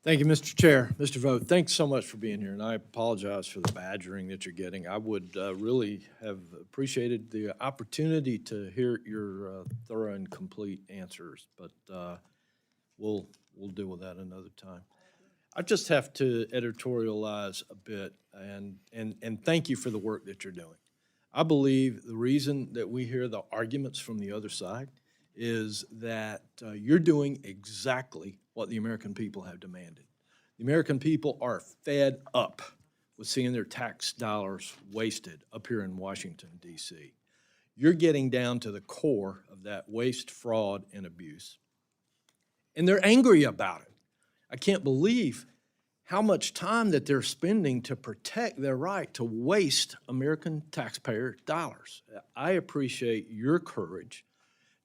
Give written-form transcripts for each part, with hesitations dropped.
Thank you, Mr. Chair. Mr. Vogt, thanks so much for being here, and I apologize for the badgering that you're getting. I would really have appreciated the opportunity to hear your thorough and complete answers, but we'll deal with that another time. I just have to editorialize a bit, and thank you for the work that you're doing. I believe the reason that we hear the arguments from the other side is that you're doing exactly what the American people have demanded. The American people are fed up with seeing their tax dollars wasted up here in Washington, D.C. You're getting down to the core of that waste, fraud, and abuse. And they're angry about it. I can't believe how much time that they're spending to protect their right to waste American taxpayer dollars. I appreciate your courage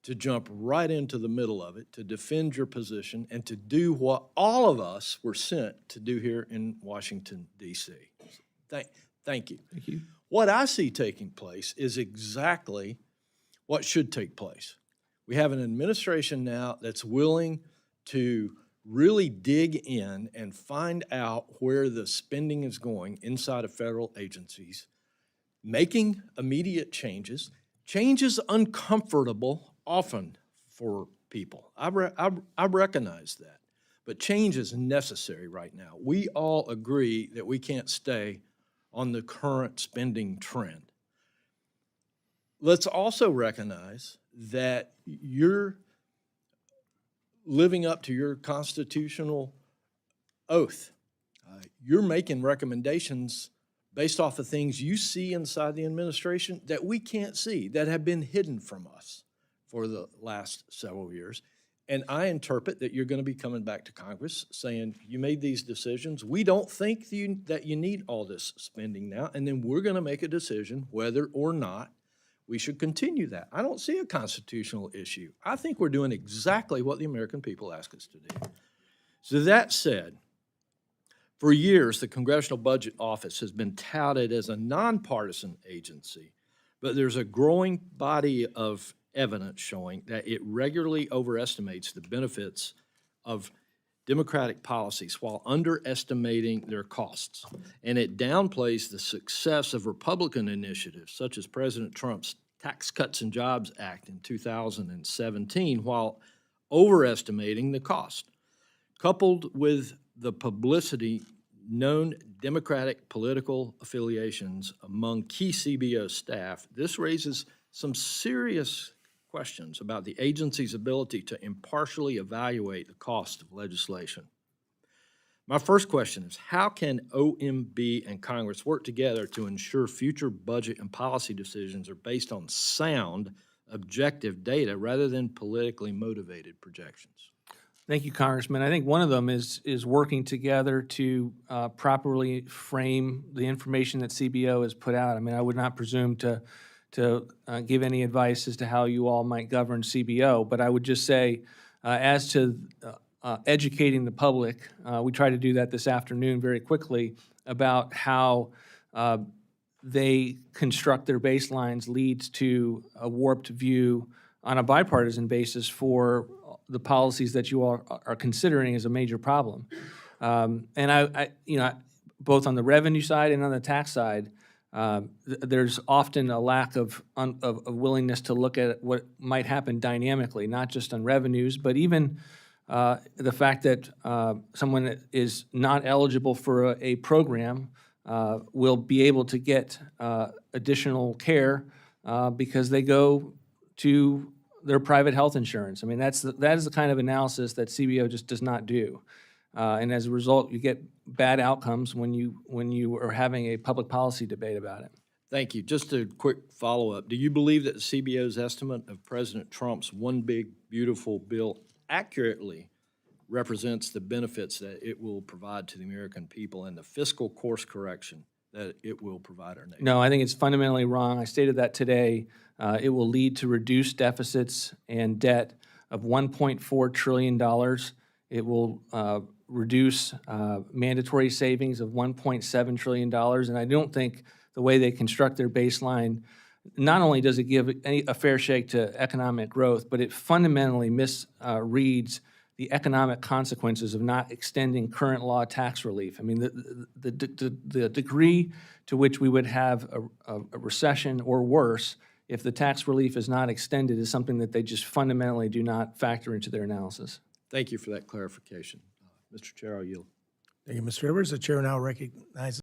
to jump right into the middle of it, to defend your position, and to do what all of us were sent to do here in Washington, D.C. Thank you. Thank you. What I see taking place is exactly what should take place. We have an administration now that's willing to really dig in and find out where the spending is going inside of federal agencies, making immediate changes uncomfortable often for people. I recognize that, but change is necessary right now. We all agree that we can't stay on the current spending trend. Let's also recognize that you're living up to your constitutional oath. You're making recommendations based off of things you see inside the administration that we can't see, that have been hidden from us for the last several years. And I interpret that you're going to be coming back to Congress saying, you made these decisions. We don't think that you need all this spending now, and then we're going to make a decision whether or not we should continue that. I don't see a constitutional issue. I think we're doing exactly what the American people ask us to do. So that said, for years, the Congressional Budget Office has been touted as a nonpartisan agency, but there's a growing body of evidence showing that it regularly overestimates the benefits of Democratic policies while underestimating their costs. And it downplays the success of Republican initiatives, such as President Trump's Tax Cuts and Jobs Act in 2017, while overestimating the cost. Coupled with the publicity, known Democratic political affiliations among key CBO staff, this raises some serious questions about the agency's ability to impartially evaluate the cost of legislation. My first question is, how can OMB and Congress work together to ensure future budget and policy decisions are based on sound, objective data rather than politically motivated projections? Thank you, Congressman. I think one of them is working together to properly frame the information that CBO has put out. I mean, I would not presume to give any advice as to how you all might govern CBO, but I would just say, as to educating the public, we try to do that this afternoon very quickly, about how they construct their baselines leads to a warped view on a bipartisan basis for the policies that you all are considering as a major problem. And I both on the revenue side and on the tax side, there's often a lack of willingness to look at what might happen dynamically, not just on revenues, but even the fact that someone that is not eligible for a program will be able to get additional care because they go to their private health insurance. I mean, that is the kind of analysis that CBO just does not do. And as a result, you get bad outcomes when you are having a public policy debate about it. Thank you. Just a quick follow-up. Do you believe that the CBO's estimate of President Trump's One Big Beautiful Bill accurately represents the benefits that it will provide to the American people and the fiscal course correction that it will provide our nation? No, I think it's fundamentally wrong. I stated that today. It will lead to reduced deficits and debt of $1.4 trillion. It will reduce mandatory savings of $1.7 trillion. And I don't think the way they construct their baseline, not only does it give a fair shake to economic growth, but it fundamentally misreads the economic consequences of not extending current law tax relief. I mean, the degree to which we would have a recession or worse if the tax relief is not extended is something that they just fundamentally do not factor into their analysis. Thank you for that clarification. Mr. Chair, I'll yield. Thank you, Mr. Rivers. The chair now recognizes